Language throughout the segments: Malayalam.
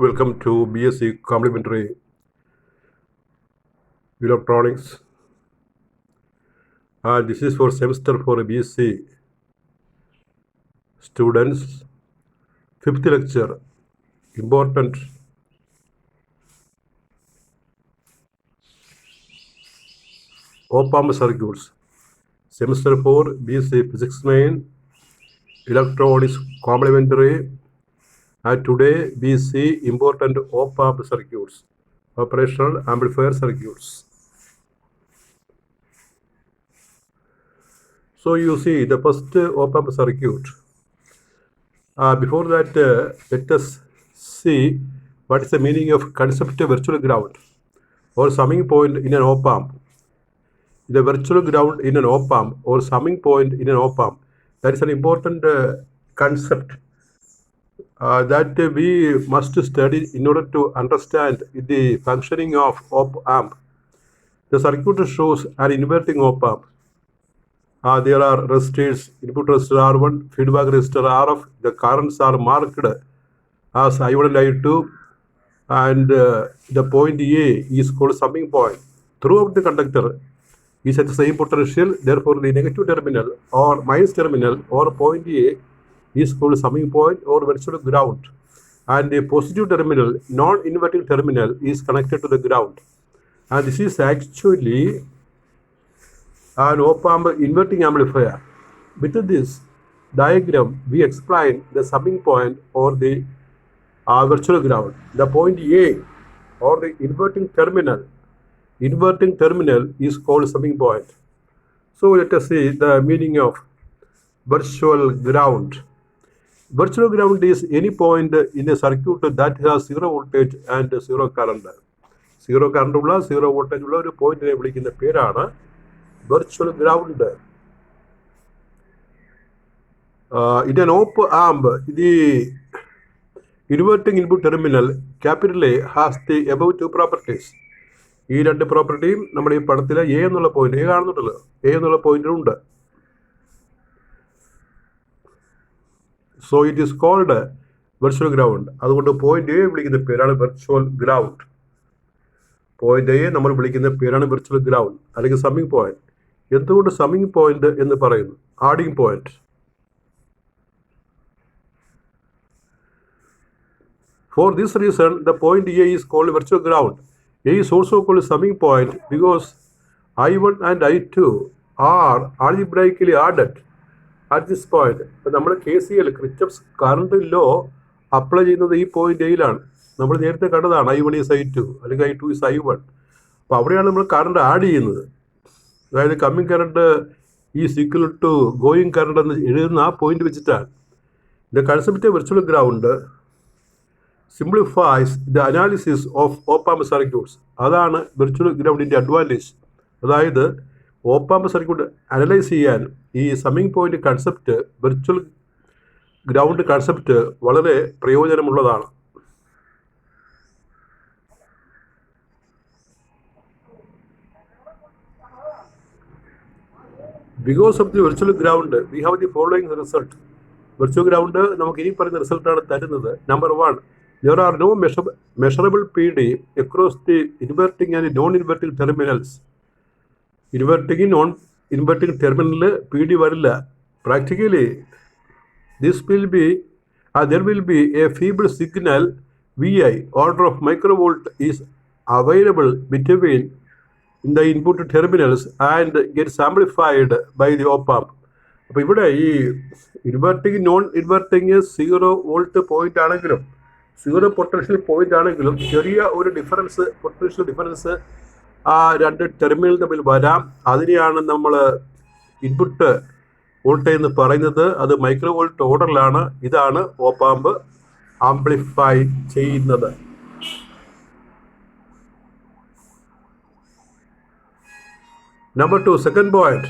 Welcome to BSc Complementary Electronics. This is for semester for BSc students. Fifth lecture, important op-amp circuits. Semester 4 BSc Physics 9 Electronics Complementary. And today we see important op-amp circuits, operational amplifier circuits. So you see the first op-amp circuit. Before that, let us see what is the meaning of concept virtual ground or summing point in an op-amp. The virtual ground in an op-amp or summing point in an op-amp, that is an important concept that we must study in order to understand the functioning of op-amp. The circuit shows an inverting op-amp. There are resistors, input resistor R1, feedback resistor RF. The currents are marked as I1 and I2, and the point A is called summing point. Throughout the conductor is at the same potential, therefore the negative terminal or minus terminal or point A is called summing point or virtual ground, and the positive terminal, non-inverting terminal, is connected to the ground. And this is actually an op-amp inverting amplifier. With this diagram, we explain the summing point or the virtual ground. The point A or the inverting terminal is called summing point. So let us see the meaning of virtual ground. Virtual ground is any point in a circuit that has zero voltage and zero current. Zero current ulla, zero voltage ulla oru point ne vilikkunna perana virtual ground. In an op-amp, the inverting input terminal capital A has the above two properties. ഈ രണ്ട് പ്രോപ്പർട്ടിയും നമ്മുടെ ഈ പടത്തിലെ എ എന്നുള്ള പോയിന്റ് കാണുന്നുണ്ടല്ലോ, എ എന്നുള്ള പോയിന്റിലുണ്ട്. So it is called virtual ground. അതുകൊണ്ട് പോയിന്റ് എ വിളിക്കുന്ന പേരാണ് വെർച്വൽ ഗ്രൗണ്ട്. പോയിന്റ് എ നമ്മൾ വിളിക്കുന്ന പേരാണ് വെർച്വൽ ഗ്രൗണ്ട് അല്ലെങ്കിൽ സമ്മിങ് പോയിന്റ്. എന്തുകൊണ്ട് സമ്മിങ് പോയിന്റ് എന്ന് പറയുന്നു? Adding point. For this reason, the point A is called virtual ground. A is also called summing point because I1 and I2 are algebraically added at this point. ഇപ്പം നമ്മൾ KCL ക്രിച്ചപ്സ് കറണ്ട് ലോ അപ്ലൈ ചെയ്യുന്നത് ഈ പോയിന്റ് എയിലാണ്. നമ്മൾ നേരത്തെ കണ്ടതാണ് I1 is I2 അല്ലെങ്കിൽ I2 is I1. അപ്പോൾ അവിടെയാണ് നമ്മൾ കറണ്ട് ആഡ് ചെയ്യുന്നത്. അതായത് coming current is equal to going current എന്ന് എഴുതുന്ന ആ പോയിന്റ് വെച്ചിട്ടാണ്. The concept virtual ground simplifies the analysis of op-amp circuits. അതാണ് വെർച്വൽ ഗ്രൗണ്ടിൻ്റെ അഡ്വാൻറ്റേജ്. അതായത് op-amp സർക്യൂട്ട് അനലൈസ് ചെയ്യാൻ ഈ summing point concept, virtual ground concept വളരെ പ്രയോജനമുള്ളതാണ്. Because of the virtual ground, we have the following result. Virtual ground നമുക്ക് ഇനി പറയുന്ന റിസൾട്ടാണ് തരുന്നത്. Number 1, there are no measurable PD across the inverting and non-inverting terminals. Inverting non-inverting terminal PD വരില്ല. Practically, there will be a feeble signal VI, order of microvolt, is available between in the input terminals and gets amplified by the op-amp. അപ്പോൾ ഇവിടെ ഈ inverting non inverting 0 volt point ആണെങ്കിലും 0 പൊട്ടൻഷ്യൽ പോയിന്റ് ആണെങ്കിലും ചെറിയ ഒരു പൊട്ടൻഷ്യൽ ഡിഫറൻസ് ആ രണ്ട് ടെർമിനൽ തമ്മിൽ വരാം. അതിനെയാണ് നമ്മൾ ഇൻപുട്ട് വോൾട്ടേജ് എന്ന് പറയുന്നത്. അത് മൈക്രോ വോൾട്ട് ഓർഡറിലാണ്. ഇതാണ് op-amp ആംപ്ലിഫൈ ചെയ്യുന്നത്. Number 2, second point.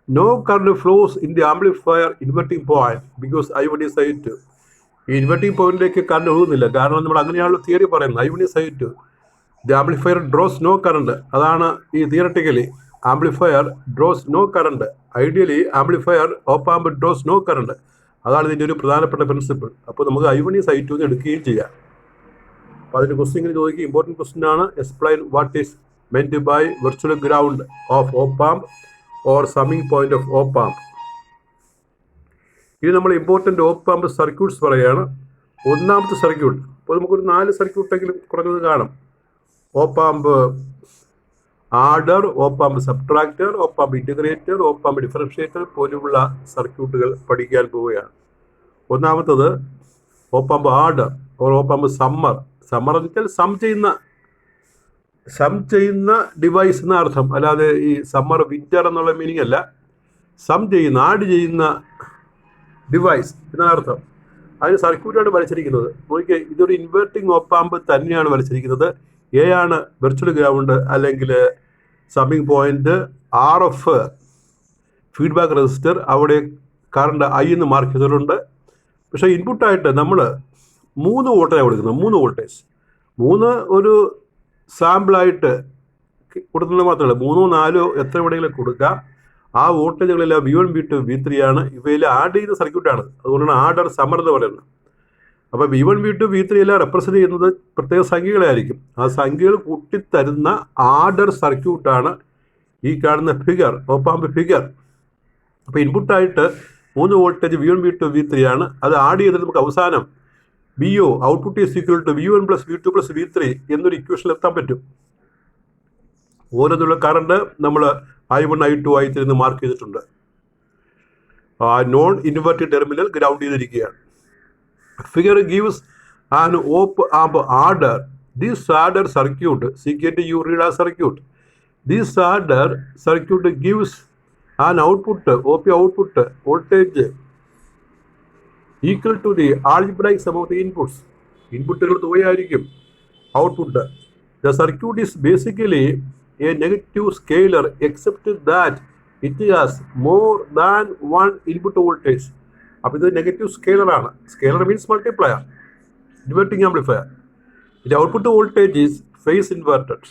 No current flows in the amplifier inverting point because I1 is I2. ഈ ഇൻവെർട്ടിംഗ് പോയിന്റിലേക്ക് കറണ്ട് ഒഴുകുന്നില്ല. കാരണം നമ്മൾ അങ്ങനെയാണല്ലോ തിയറി പറയുന്നത്. I1 is I2. The amplifier draws no current. അതാണ് ഈ theoretically amplifier draws no current. Ideally, amplifier op-amp draws no current. അതാണ് ഇതിൻ്റെ ഒരു പ്രധാനപ്പെട്ട പ്രിൻസിപ്പിൾ. അപ്പോൾ നമുക്ക് I1 ഈസ് I2 എന്ന് എടുക്കുകയും ചെയ്യാം. അപ്പോൾ അതിൻ്റെ ക്വസ്റ്റ്യൻ ഇങ്ങനെ ചോദിക്കുക, ഇമ്പോർട്ടൻറ്റ് ക്വസ്റ്റ്യൻ ആണ്. Explain what is meant by virtual ground of op-amp or summing point of op-amp. ഇത് നമ്മൾ ഇമ്പോർട്ടൻ്റ് ഓപ്പാമ്പ് സർക്യൂട്ട്സ് പറയുകയാണ്. ഒന്നാമത്തെ സർക്യൂട്ട്, അപ്പോൾ നമുക്കൊരു 4 സർക്യൂട്ടെങ്കിലും കുറഞ്ഞത് കാണും. Op amp adder, op amp subtractor, op amp integrator, op amp differentiator പോലുള്ള സർക്യൂട്ടുകൾ പഠിക്കാൻ പോവുകയാണ്. ഒന്നാമത്തത് op amp adder or op amp summer. Summer എന്ന് വെച്ചാൽ സം ചെയ്യുന്ന ഡിവൈസ് എന്ന അർത്ഥം, അല്ലാതെ ഈ സമ്മർ വിൻ്റർ എന്നുള്ള മീനിങ് അല്ല. ആഡ് ചെയ്യുന്ന ഡിവൈസ് എന്നർത്ഥം. അതിന് സർക്യൂട്ടാണ് വരച്ചിരിക്കുന്നത്. നോക്കിയേ, ഇതൊരു ഇൻവേർട്ടിംഗ് ഓപ്പാമ്പ് തന്നെയാണ് വരച്ചിരിക്കുന്നത്. എ ആണ് വെർച്വൽ ഗ്രൗണ്ട് അല്ലെങ്കിൽ summing point. RF feedback resistor, അവിടെ കറണ്ട് I എന്ന് മാർക്ക് ചെയ്തിട്ടുണ്ട്. പക്ഷേ ഇൻപുട്ടായിട്ട് നമ്മൾ 3 വോൾട്ടേജ് കൊടുക്കുന്നത്. 3 വോൾട്ടേജ്, 3 ഒരു സാമ്പിളായിട്ട് കൊടുക്കുന്നത് മാത്രമല്ല, 3 4 എത്ര വേണമെങ്കിലും കൊടുക്കാം. ആ വോൾട്ടേജുകളെല്ലാം V1 V2 V3 ആണ്. ഇവയിൽ ആഡ് ചെയ്യുന്ന സർക്യൂട്ടാണ്. അതുകൊണ്ടാണ് ആഡർ സമ്മർ എന്ന് പറയുന്നത്. അപ്പോൾ V1 V2 V3 എല്ലാം റെപ്രസെൻറ്റ് ചെയ്യുന്നത് പ്രത്യേക സംഖ്യകളായിരിക്കും. ആ സംഖ്യകൾ കൂട്ടിത്തരുന്ന ആഡർ സർക്യൂട്ടാണ് ഈ കാണുന്ന ഫിഗർ, ഓപ്പാമ്പ് ഫിഗർ. അപ്പോൾ ഇൻപുട്ടായിട്ട് 3 വോൾട്ടേജ് V1 V2 V3 ആണ്. അത് ആഡ് ചെയ്തിട്ട് നമുക്ക് അവസാനം VO output is equal to V1 + V2 + V3 എന്നൊരു ഇക്വേഷനിൽ എത്താൻ പറ്റും. ഓരോന്നുള്ള കറണ്ട് നമ്മൾ I1 I2 I3 എന്ന് മാർക്ക് ചെയ്തിട്ടുണ്ട്. നോൺ ഇൻവെർട്ടഡ് ടെർമിനൽ ഗ്രൗണ്ട് ചെയ്തിരിക്കുകയാണ്. Figure gives an op-amp adder. This adder circuit, CKTU reader circuit. This adder circuit gives an output, OP output voltage equal to the algebraic sum of the inputs. ഇൻപുട്ടുകൾ തുകയായിരിക്കും output. The circuit is basically a negative scalar except that it has more than one input voltage. അപ്പോൾ ഇത് നെഗറ്റീവ് സ്കെയിലറാണ്. Scaler means multiplier, inverting amplifier. ഇതിൻ്റെ output voltage is phase inverted.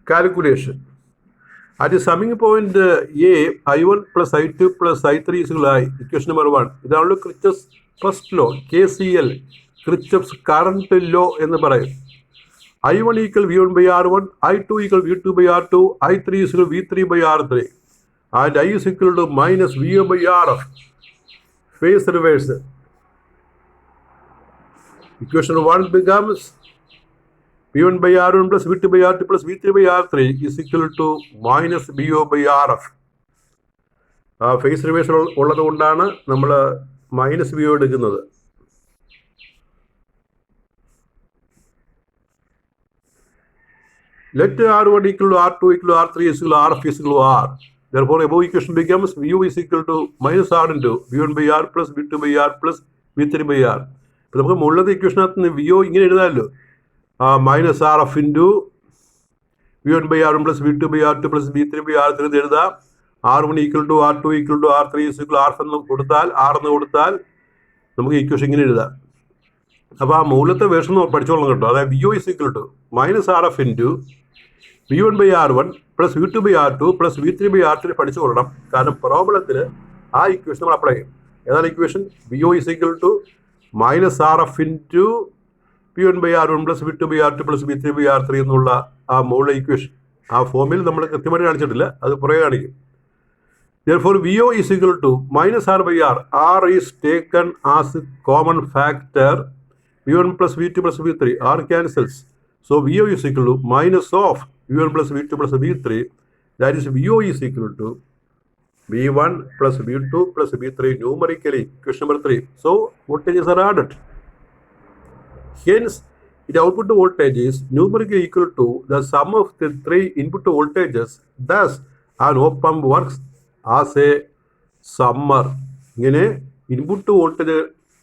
Calculation. At summing point A, I1 + I2 + I3 I. Equation number 1. ഇതാണല്ലോ Kirchhoff's first law, KCL, Kirchhoff's current law എന്ന് പറയും. I1 = V1/R1, I2 = V2/R2, I3 = V3/R3, and I is equal to -VO/RF. Phase reverse. Equation 1 becomes V1/R1 + V2/R2 + V3/R3 is equal to -VO/RF. Phase reversal ഉള്ളത് കൊണ്ടാണ് നമ്മൾ -VO എടുക്കുന്നത്. Let R1 = R2 = R3 = RF R. Therefore, above equation becomes VU is equal to -R into V1/R + V2/R + V3/R. ഇപ്പോൾ നമുക്ക് മുകളിലത്തെ ഇക്വേഷനകത്ത് നിന്ന് VO ഇങ്ങനെ എഴുതാമല്ലോ, -RF into V1/R1 + V2/R2 + V3/R3 എന്ന് എഴുതാം. R1 = R2 = R3 = RF എന്ന് കൊടുത്താൽ, R എന്ന് കൊടുത്താൽ നമുക്ക് ഇക്വേഷൻ ഇങ്ങനെ എഴുതാം. അപ്പോൾ ആ മുകളിലത്തെ വേർഷൻ പഠിച്ചോളണം കേട്ടോ. അതായത് VO is equal to -RF into V1/R1 + V2/R2 + V3/R3 പഠിച്ചു കൊള്ളണം. കാരണം പ്രോബ്ലത്തിൽ ആ ഇക്വേഷൻ നമ്മൾ അപ്ലൈ ചെയ്യും. ഏതാണ് equation? VO is equal to -RF into V1/R1 + V2/R2 + V3/R3 എന്നുള്ള ആ മുകളിലെ ഇക്വേഷൻ ആ ഫോമിൽ നമ്മൾ കൃത്യമായിട്ട് കാണിച്ചിട്ടില്ല, അത് പുറകെ കാണിക്കും. Therefore, VO is equal to -R/R. R is taken as common factor. V1 + V2 + V3, R cancels. So VO is equal to minus of V1 + V2 + V3. That is, VO is equal to V1 + V2 + V3 numerically. Question number 3. So voltages are added. Hence, the output voltage is numerically equal to the sum of the 3 input voltages. Thus, an op-amp works as a summer. ഇങ്ങനെ ഇൻപുട്ട്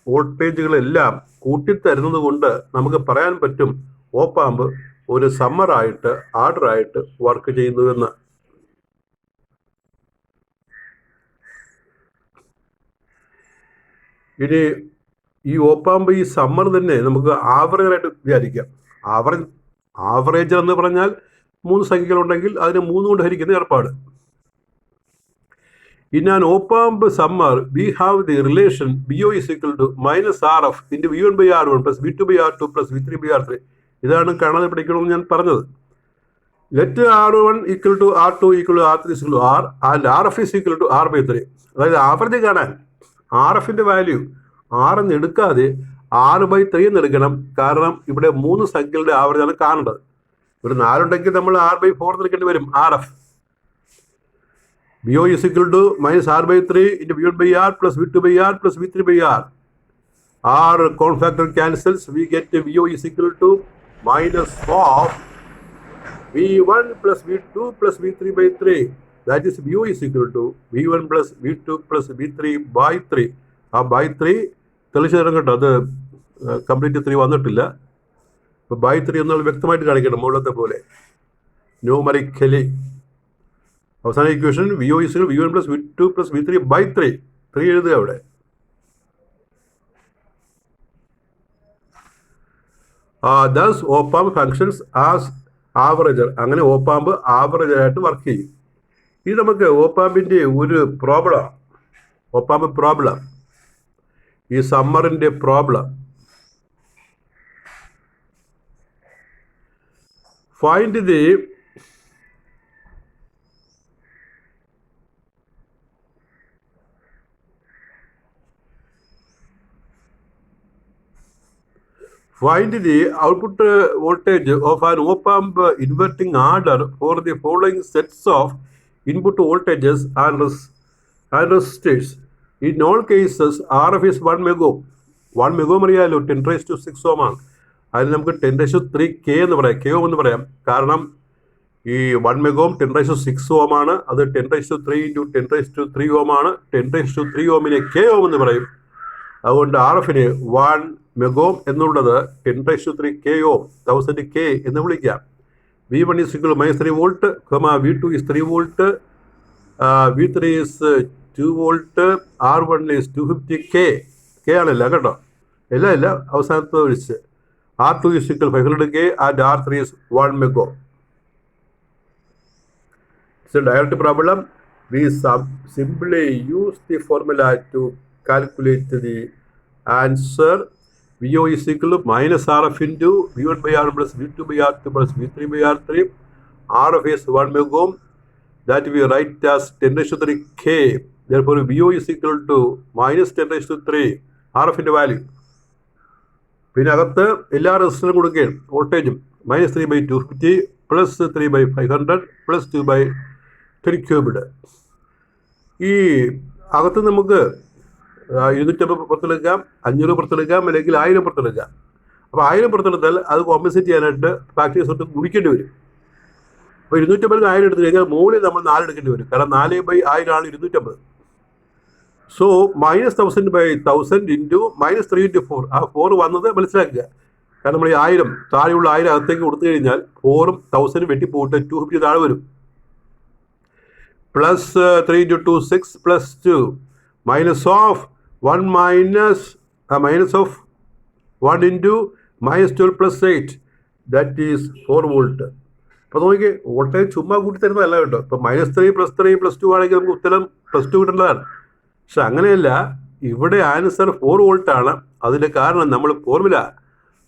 വോൾട്ടേജുകളെല്ലാം കൂട്ടിത്തരുന്നത് കൊണ്ട് നമുക്ക് പറയാൻ പറ്റും ഓപ്പാമ്പ് ഒരു സമ്മറായിട്ട് ആർഡറായിട്ട് വർക്ക് ചെയ്യുന്നുവെന്ന്. ഇനി ഈ ഓപ്പാമ്പ് ഈ സമ്മർ തന്നെ നമുക്ക് ആവറേജായിട്ട് വിചാരിക്കാം. ആവറേജ് എന്ന് പറഞ്ഞാൽ 3 സംഖ്യകളുണ്ടെങ്കിൽ അതിനെ 3 കൊണ്ട് ഹരിക്കുന്ന ഏർപ്പാട്. In an op-amp summer, we have the relation BO is equal to minus RF into V1 by R1 plus V2 by R2 plus V3 by R3. ഇതാണ് കാണാതെ പഠിക്കണമെന്ന് ഞാൻ പറഞ്ഞത്. Let R1 equal to R2 equal to R3 is equal to R and RF is equal to R by 3. അതായത് ആവറേജ് കാണാൻ RFന്റെ വാല്യൂ R എന്ന് എടുക്കാതെ R/3 എന്ന് എടുക്കണം. കാരണം ഇവിടെ 3 സംഖ്യകളുടെ ആവറേജാണ് കാണേണ്ടത്. ഇവിടെ 4 ഉണ്ടെങ്കിൽ നമ്മൾ R/4 എടുക്കേണ്ടി വരും. RF BO is equal to minus R/3 into V1 by R plus V2 by R plus V3 by R. R common factor cancels. We get BO is equal to minus of V1 plus V2 plus V3 by 3. That is BO is equal to V1 plus V2 plus V3 by 3. ആ by 3 തെളിച്ചു തരാൻ കേട്ടോ. അത് കംപ്ലീറ്റ് 3 വന്നിട്ടില്ല. അപ്പോൾ by 3 എന്നുള്ള വ്യക്തമായിട്ട് കാണിക്കണം മുകളിലത്തെ പോലെ ന്യൂമറിക്കലി. അവസാന equation VO is equal to V1 plus V2 plus V3 by 3. 3 എഴുതുക അവിടെ. Thus op-amp functions as averager. അങ്ങനെ op-amp ആവറേജ് ആയിട്ട് വർക്ക് ചെയ്യും. ഇത് നമുക്ക് op-ampന്റെ ഒരു പ്രോബ്ലം, op-amp പ്രോബ്ലം, ഈ സമ്മറിന്റെ problem. Find the Find the output voltage of an op-amp inverting order for the following sets of input voltages and resistors. In all cases, RF is 1 mega. 1 mega അറിയാലോ 10 raised to 6 ohm ആണ്. അതിന് നമുക്ക് 10 raised to 3 K എന്ന് പറയാം, K ohm എന്ന് പറയാം. കാരണം ഈ 1 mega ohm 10 raised to 6 ohm ആണ്. അത് 10 raised to 3 into 10 raised to 3 ohm ആണ്. 10 raised to 3 ohമിനെ K ohm എന്ന് പറയും. അതുകൊണ്ട് RFന് 1 മെഗോ എന്നുള്ളത് 10 raised to 3 K ohm 1000 K എന്ന് വിളിക്കാം. V1 is equal to minus 3 volt, V2 is 3 volt, V3 is 2 volt, R1 is 250 K. K ആണല്ല കേട്ടോ, ഇല്ല അവസാനത്തെ വിളിച്ച്. R2 is equal to 500 K and R3 is 1 mega. It's a direct problem. We simply use the formula to calculate the answer. VO is equal to minus RF into V1 by R plus V2 by R2 plus V3 by R3. RF is 1 mega ohm. That we write as 10 raised to 3 K. Therefore, VO is equal to minus 10 raised to 3. RF ന്റെ വാല്യൂ. പിന്നെ അകത്ത് എല്ലാ റെസിസ്റ്ററും കൊടുക്കുകയും വോൾട്ടേജും minus 3 by 250 plus 3 by 500 plus 2 by 10 cubed. ഈ അകത്ത് നമുക്ക് 250 പുറത്തെടുക്കാം, 500 പുറത്തെടുക്കാം, അല്ലെങ്കിൽ 1000 പുറത്തെടുക്കാം. അപ്പോൾ 1000 പുറത്തെടുത്താൽ അത് കോമ്പൻസേറ്റ് ചെയ്യാനായിട്ട് ഫാക്ടറീസ് തൊട്ട് ഗുണിക്കേണ്ടി വരും. അപ്പോൾ 250 1000 എടുത്തു കഴിഞ്ഞാൽ മുകളിൽ നമ്മൾ 4 എടുക്കേണ്ടി വരും. കാരണം 4/1000 ആണ് 250. So -1000 by 1000 into -3 into 4. ആ 4 വന്നത് മനസ്സിലാക്കുക. കാരണം നമ്മൾ ഈ 1000 താഴെയുള്ള 1000 അകത്തേക്ക് കൊടുത്തു കഴിഞ്ഞാൽ 4ഉം 1000 വെട്ടിപ്പോയിട്ട് 250 താഴെ വരും. Plus 3 into 2 6 plus 2 minus of 1 minus of 1 into minus 12 plus 8, that is 4 volt. അപ്പോൾ നോക്കി വോൾട്ടേജ് ചുമ്മാ കൂട്ടി തരുന്നതല്ല കേട്ടോ. ഇപ്പോൾ -3 + 3 + 2 ആണെങ്കിൽ നമുക്ക് ഉത്തരം +2 കിട്ടേണ്ടതാണ്. പക്ഷെ അങ്ങനെയല്ല, ഇവിടെ ആൻസർ 4 വോൾട്ട് ആണ്. അതിൻ്റെ കാരണം നമ്മൾ ഫോർമുല,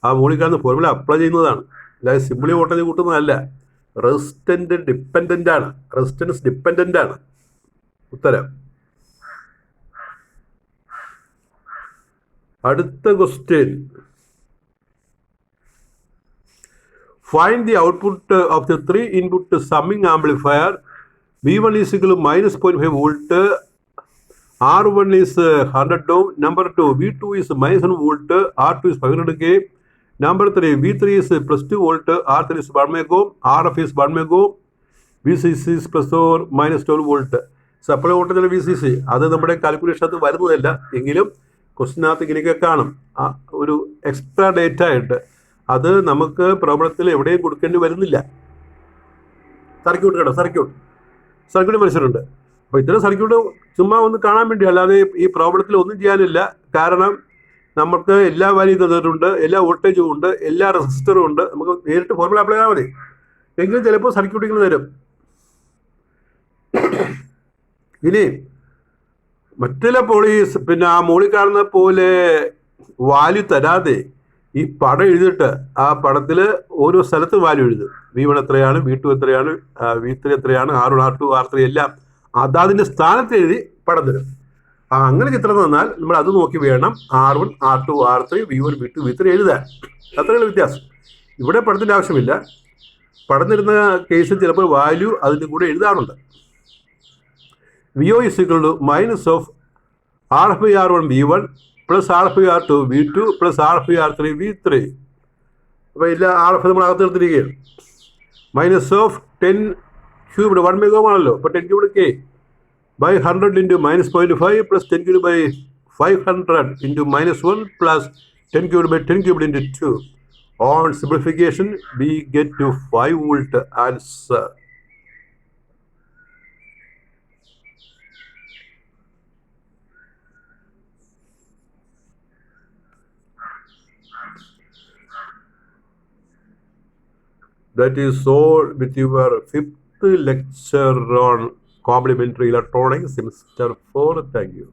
ആ മുകളിൽ കാണുന്ന ഫോർമുല അപ്ലൈ ചെയ്യുന്നതാണ്. അതായത് സിമ്പിളി വോൾട്ടേജ് കൂട്ടുന്നതല്ല. റെസിസ്റ്റൻസ് ഡിപ്പെൻഡൻ്റ് ആണ് ഉത്തരം. അടുത്ത question, find the output of the 3 input summing amplifier. V1 is equal to -0.5 volt, R1 is 100 ohm. Number 2, V2 is -1 volt, R2 is 500 K. Number 3, V3 is +2 volt, R3 is 1 mega ohm, RF is 1 mega ohm, VCC is +12 volt. Supply voltage VCC അത് നമ്മുടെ കാൽക്കുലേഷനകത്ത് വരുന്നതല്ല, എങ്കിലും ക്വസ്റ്റിനകത്ത് ഇങ്ങനെയൊക്കെ കാണും. ഒരു എക്സ്ട്രാ ഡേറ്റ ആയിട്ട് അത് നമുക്ക് പ്രോബ്ലത്തിൽ എവിടെയും കൊടുക്കേണ്ടി വരുന്നില്ല. സർക്യൂട്ട് കേട്ടോ, സർക്യൂട്ട് മനസ്സിലുണ്ട്. അപ്പോൾ ഇത്തരം സർക്യൂട്ട് ചുമ്മാ ഒന്ന് കാണാൻ വേണ്ടി, അല്ലാതെ ഈ പ്രോബ്ലത്തിൽ ഒന്നും ചെയ്യാനില്ല. കാരണം നമുക്ക് എല്ലാ വാല്യൂ തന്നിട്ടുണ്ട്, എല്ലാ വോൾട്ടേജും ഉണ്ട്, എല്ലാ റെസിസ്റ്ററും ഉണ്ട്. നമുക്ക് നേരിട്ട് ഫോർമുല അപ്ലൈ ചെയ്താൽ മതി. എങ്കിലും ചിലപ്പോൾ സർക്യൂട്ടിങ്ങൾ തരും. ഇനി മറ്റുള്ള പോളീസ് പിന്നെ ആ മുകളിൽ കാണുന്ന പോലെ വാല്യൂ തരാതെ ഈ പടം എഴുതിയിട്ട് ആ പടത്തിൽ ഓരോ സ്ഥലത്ത് വാല്യൂ എഴുതും. V1 എത്രയാണ്, V2 എത്രയാണ്, V3 എത്രയാണ്, R1 R2 R3 എല്ലാം അതാതിൻ്റെ സ്ഥാനത്ത് എഴുതി പടം തരും. അങ്ങനെ ചിത്രം തന്നാൽ നമ്മൾ അത് നോക്കി വേണം R1 R2 R3 V1 V2 V3 എഴുതാൻ. അത്രയുള്ള വ്യത്യാസം. ഇവിടെ പടത്തിൻ്റെ ആവശ്യമില്ല. പടം തരുന്ന കേസിൽ ചിലപ്പോൾ വാല്യൂ അതിൻ്റെ കൂടെ എഴുതാറുണ്ട്. VO is equal to minus of RF by R1 V1 plus RF by R2 V2 plus RF by R3 V3. അപ്പോൾ ഇല്ല RF നമ്മൾ അകത്ത് എടുത്തിരിക്കുകയാണ്. മൈനസ് ഓഫ് 10 ക്യൂബ്ഡ് 1 മെഗാ ആണല്ലോ. അപ്പോൾ 10 cubed K by 100 into minus 0.5 plus 10 cubed by 500 into minus 1 plus 10 cubed by 10 cubed into 2. On simplification, we get to 5 volt answer. That is all with your 5th lecture on complementary electronics, semester 4. Thank you.